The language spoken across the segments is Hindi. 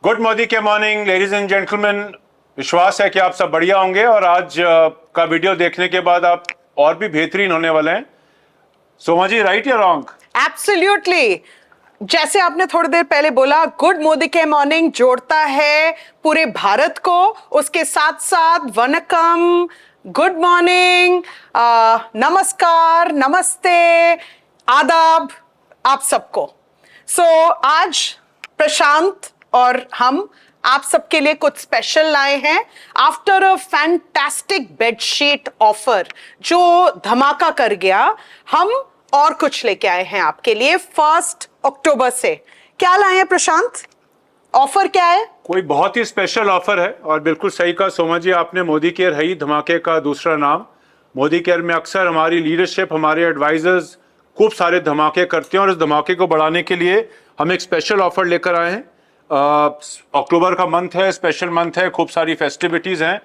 गुड मोदी के मॉर्निंग लेडीज एंड जेंटलमैन। विश्वास है कि आप सब बढ़िया होंगे और आज का वीडियो देखने के बाद आप और भी बेहतरीन होने वाले हैं। सोमा जी, राइट या रॉन्ग? एब्सोल्युटली। जैसे आपने थोड़ी देर पहले बोला, गुड मोदी के मॉर्निंग जोड़ता है पूरे भारत को, उसके साथ साथ वनकम, गुड मॉर्निंग, नमस्कार, नमस्ते, आदाब आप सबको। आज प्रशांत और हम आप सबके लिए कुछ स्पेशल लाए हैं। After a fantastic bedsheet offer जो धमाका कर गया, हम और कुछ लेके आए हैं आपके लिए 1 अक्टूबर से। क्या लाए हैं प्रशांत? ऑफर क्या है? कोई बहुत ही स्पेशल ऑफर है और बिल्कुल सही कहा सोमा जी आपने। मोदी केयर है ही धमाके का दूसरा नाम। मोदी केयर में अक्सर हमारी लीडरशिप, हमारे एडवाइजर्स खूब सारे धमाके करते हैं और इस धमाके को बढ़ाने के लिए हम एक स्पेशल ऑफर लेकर आए हैं। अक्टूबर का मंथ है, स्पेशल मंथ है, खूब सारी फेस्टिविटीज़ हैं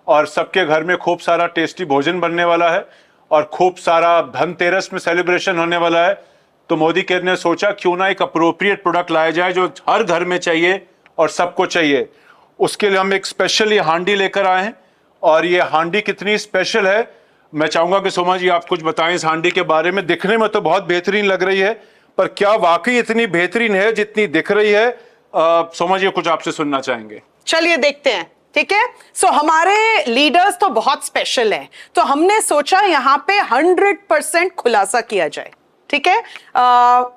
और सबके घर में खूब सारा टेस्टी भोजन बनने वाला है और खूब सारा धनतेरस में सेलिब्रेशन होने वाला है। तो मोदी केयर ने सोचा क्यों ना एक अप्रोप्रिएट प्रोडक्ट लाया जाए जो हर घर में चाहिए और सबको चाहिए। उसके लिए हम एक स्पेशल ये हांडी लेकर आए हैं और ये हांडी कितनी स्पेशल है मैं चाहूँगा कि सोमा जी आप कुछ बताएं इस हांडी के बारे में। दिखने में तो बहुत बेहतरीन लग रही है, पर क्या वाकई इतनी बेहतरीन है जितनी दिख रही है? सोमा जी कुछ आपसे सुनना चाहेंगे। चलिए देखते हैं, ठीक है। हमारे लीडर्स तो बहुत स्पेशल हैं, तो हमने सोचा यहाँ पे 100% खुलासा किया जाए, ठीक है।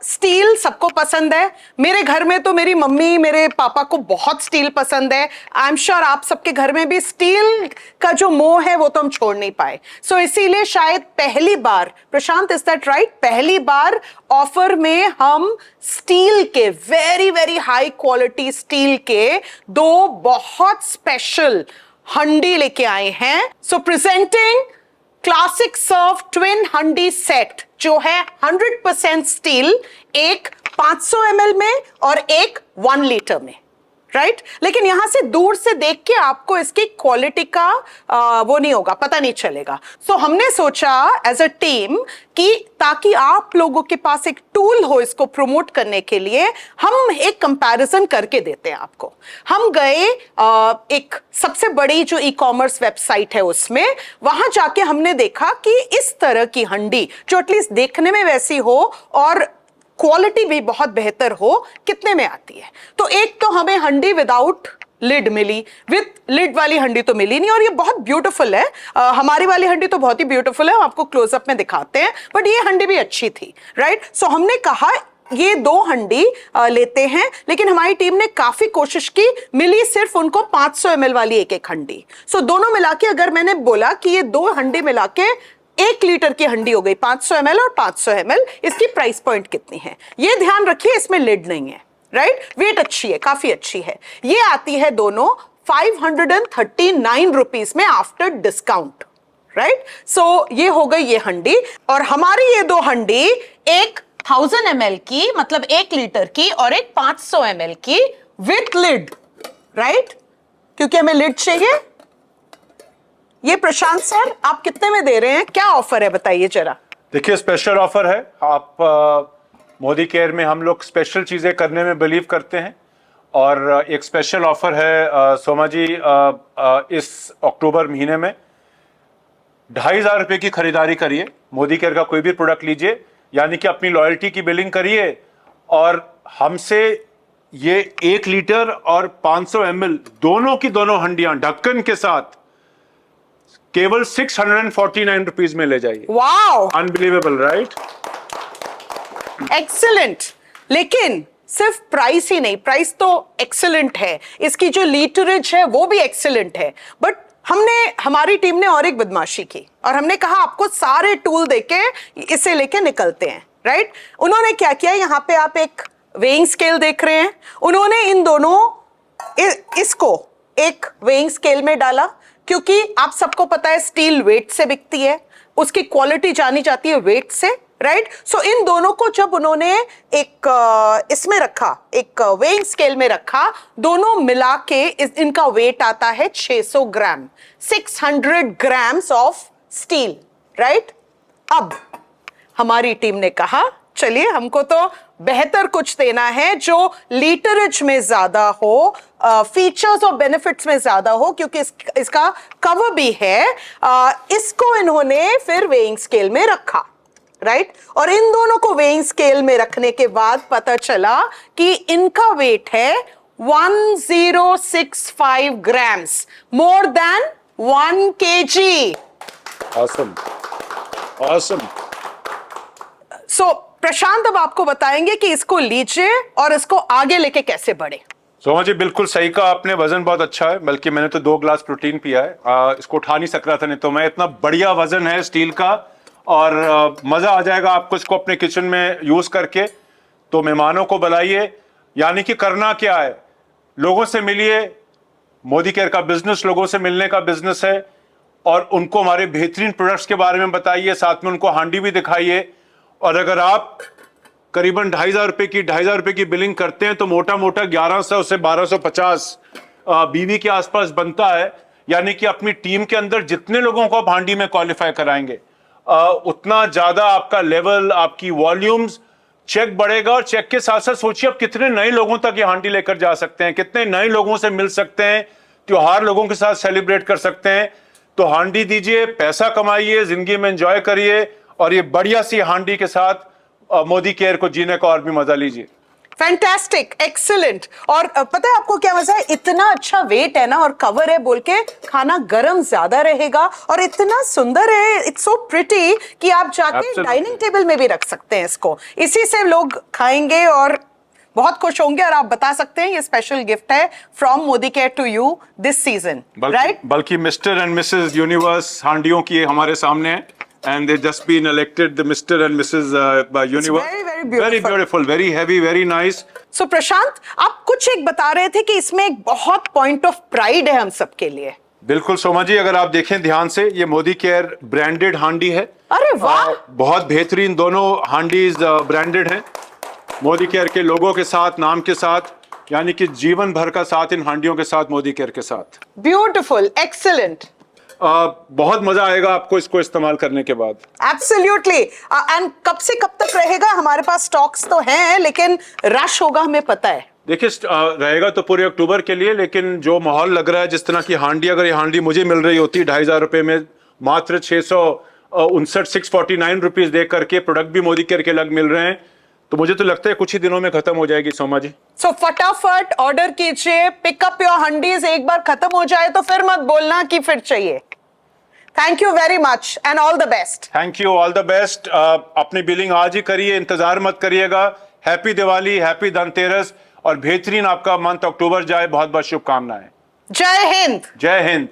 स्टील सबको पसंद है। मेरे घर में तो मेरी मम्मी, मेरे पापा को बहुत स्टील पसंद है। आई एम श्योर आप सबके घर में भी स्टील का जो मोह है वो तो हम छोड़ नहीं पाए। इसीलिए शायद पहली बार, प्रशांत इज दैट राइट, पहली बार ऑफर में हम स्टील के very very high quality steel के 2 बहुत स्पेशल हंडी लेके आए हैं। प्रेजेंटिंग क्लासिक सर्व ट्विन हंडी सेट जो है 100% स्टील, एक 500 ml में और एक 1 लीटर में, राइट। लेकिन यहां से दूर से देख के आपको इसकी क्वालिटी का वो नहीं होगा, पता नहीं चलेगा। हमने सोचा एज अ टीम कि ताकि आप लोगों के पास एक टूल हो इसको प्रमोट करने के लिए, हम एक कंपैरिजन करके देते हैं आपको। हम गए एक सबसे बड़ी जो ई कॉमर्स वेबसाइट है उसमें, वहां जाके हमने देखा कि इस तरह की हंडी जो एटलीस्ट देखने में वैसी हो और क्वालिटी भी बहुत बेहतर हो, कितने में आती है। तो एक तो हमें हंडी विदाउट लिड मिली, विद लिड वाली हंडी तो मिली नहीं, और ये बहुत ब्यूटीफुल है। हमारी वाली हंडी तो बहुत ही ब्यूटीफुल है, हम आपको क्लोजअप में दिखाते हैं, बट ये हंडी भी अच्छी थी, राइट। हमने कहा ये 2 हंडी लेते हैं, लेकिन हमारी टीम ने काफी कोशिश की, मिली सिर्फ उनको 500 ml वाली एक हंडी। दोनों मिला के अगर मैंने बोला कि ये 2 हंडी मिला के 1 लीटर की हंडी हो गई, 500 ml और 500 ml, इसकी प्राइस पॉइंट कितनी है ये ध्यान रखिए, इसमें लिड नहीं है, राइट। वेट अच्छी है, काफी अच्छी है। ये आती है दोनों 539 रुपीज में आफ्टर डिस्काउंट, राइट। ये हो गई ये हंडी, और हमारी ये 2 हंडी, एक 1000 ml की मतलब 1 लीटर की और एक 500 ml की विथ लिड, राइट, क्योंकि हमें लिड चाहिए। ये प्रशांत सर आप कितने में दे रहे हैं, क्या ऑफर है बताइए जरा। देखिए स्पेशल ऑफर है। आप मोदी केयर में हम लोग स्पेशल चीज़ें करने में बिलीव करते हैं और एक स्पेशल ऑफर है सोमा जी, इस अक्टूबर महीने में 2500 रुपये की खरीदारी करिए, मोदी केयर का कोई भी प्रोडक्ट लीजिए, यानी कि अपनी लॉयल्टी की बिलिंग करिए और हमसे ये 1 लीटर और 500 ml दोनों की दोनों हंडियां ढक्कन के साथ केवल 649 रुपीज में ले जाइए। Wow, unbelievable, right? एक्सीलेंट। लेकिन सिर्फ प्राइस ही नहीं, प्राइस तो एक्सीलेंट है, इसकी जो लीटरेज है वो भी एक्सीलेंट है, बट हमारी टीम ने और एक बदमाशी की और हमने कहा आपको सारे टूल देके इसे लेके निकलते हैं, राइट। उन्होंने क्या किया, यहाँ पे आप एक वेइंग स्केल देख रहे हैं, उन्होंने इन दोनों इसको एक वेइंग स्केल में डाला, क्योंकि आप सबको पता है स्टील वेट से बिकती है, उसकी क्वालिटी जानी जाती है वेट से, राइट। इन दोनों को जब उन्होंने एक इसमें रखा, एक वेइंग स्केल में रखा, दोनों मिला के इनका वेट आता है 600 ग्राम, 600 ग्राम्स ऑफ स्टील, राइट। अब हमारी टीम ने कहा चलिए हमको तो बेहतर कुछ देना है जो लीटरेज में ज्यादा हो, फीचर्स और बेनिफिट्स में ज्यादा हो, क्योंकि इसका कवर भी है। इसको इन्होंने फिर वेइंग स्केल में रखा, राइट? और इन दोनों को वेइंग स्केल में रखने के बाद पता चला कि इनका वेट है 1065 grams, more than 1 kg। awesome, awesome. सो प्रशांत अब आपको बताएंगे कि इसको लीजिए और इसको आगे लेके कैसे बढ़े। सोमा जी बिल्कुल सही कहा आपने, वजन बहुत अच्छा है, बल्कि मैंने तो 2 ग्लास प्रोटीन पिया है। इसको उठा नहीं सक रहा था, नहीं तो मैं। इतना बढ़िया वजन है स्टील का, और मजा आ जाएगा आपको इसको अपने किचन में यूज करके। तो मेहमानों को बुलाइए, यानी कि करना क्या है, लोगों से मिलिए। मोदी केयर का बिजनेस लोगों से मिलने का बिजनेस है, और उनको हमारे बेहतरीन प्रोडक्ट्स के बारे में बताइए, साथ में उनको हांडी भी दिखाइए। और अगर आप करीबन 2,500 रुपए की बिलिंग करते हैं तो मोटा मोटा 1100 से 1250 बीवी के आसपास बनता है। यानी कि अपनी टीम के अंदर जितने लोगों को आप हांडी में क्वालिफाई कराएंगे, उतना ज्यादा आपका लेवल, आपकी वॉल्यूम्स, चेक बढ़ेगा। और चेक के साथ साथ सोचिए आप कितने नए लोगों तक ये हांडी लेकर जा सकते हैं, कितने नए लोगों से मिल सकते हैं, त्योहार लोगों के साथ सेलिब्रेट कर सकते हैं। तो हांडी दीजिए, पैसा कमाइए, जिंदगी में एंजॉय करिए, और ये बढ़िया सी हांडी के साथ मोदी केयर को जीने का और भी मजा लीजिए। Fantastic, excellent. और पता है आपको क्या मजा है, इतना अच्छा वेट है ना और कवर है बोल के खाना गर्म ज्यादा रहेगा, और इतना सुंदर है, इट्स सो प्रिटी कि आप जाके Absolutely. डाइनिंग टेबल में भी रख सकते हैं इसको। इसी से लोग खाएंगे और बहुत खुश होंगे। और आप बता सकते हैं ये स्पेशल गिफ्ट है from Modi care to you this season, right? बल्कि मिस्टर एंड मिसेस यूनिवर्स हांडियों की हमारे सामने है, and they just been elected the Mr. and Mrs. Universe. very, very beautiful. Very beautiful, very heavy, very nice. सो प्रशांत, आप कुछ एक बता रहे थे कि इसमें एक बहुत पॉइंट ऑफ प्राइड है हम सबके लिए। बिल्कुल सोमा जी, अगर आप देखें ध्यान से, ये मोदी केयर ब्रांडेड हांडी है। अरे वाह! बहुत बेहतरीन, दोनों हांडीज ब्रांडेड हैं मोदी केयर के लोगों के साथ, नाम के साथ, यानी कि जीवन भर का साथ इन हांडियों के साथ, मोदी केयर के साथ। Beautiful, excellent. बहुत मजा आएगा आपको इसको इस्तेमाल करने के बाद। एब्सोल्युटली। एंड कब से कब तक रहेगा? हमारे पास स्टॉक्स तो हैं, लेकिन रश होगा हमें पता है। देखिए रहेगा तो पूरे अक्टूबर के लिए, लेकिन जो माहौल लग रहा है, जिस तरह की हांडी, अगर ये हांडी मुझे मिल रही होती 2,500 रुपए में, मात्र 649 रुपीज दे करके, प्रोडक्ट भी मोदी केयर के अलग मिल रहे हैं, तो मुझे तो लगता है कुछ ही दिनों में खत्म हो जाएगी सोमा जी। सो फटाफट ऑर्डर कीजिए, पिकअप योर हंडीज। एक बार खत्म हो जाए तो फिर मत बोलना कि फिर चाहिए। Thank you very much and all the best. Thank you, all the best. अपनी बिलिंग आज ही करिए, इंतजार मत करिएगा। हैप्पी दिवाली, हैप्पी धनतेरस, और बेहतरीन आपका मंथ अक्टूबर जाए। बहुत बहुत शुभकामनाएं। जय हिंद। जय हिंद।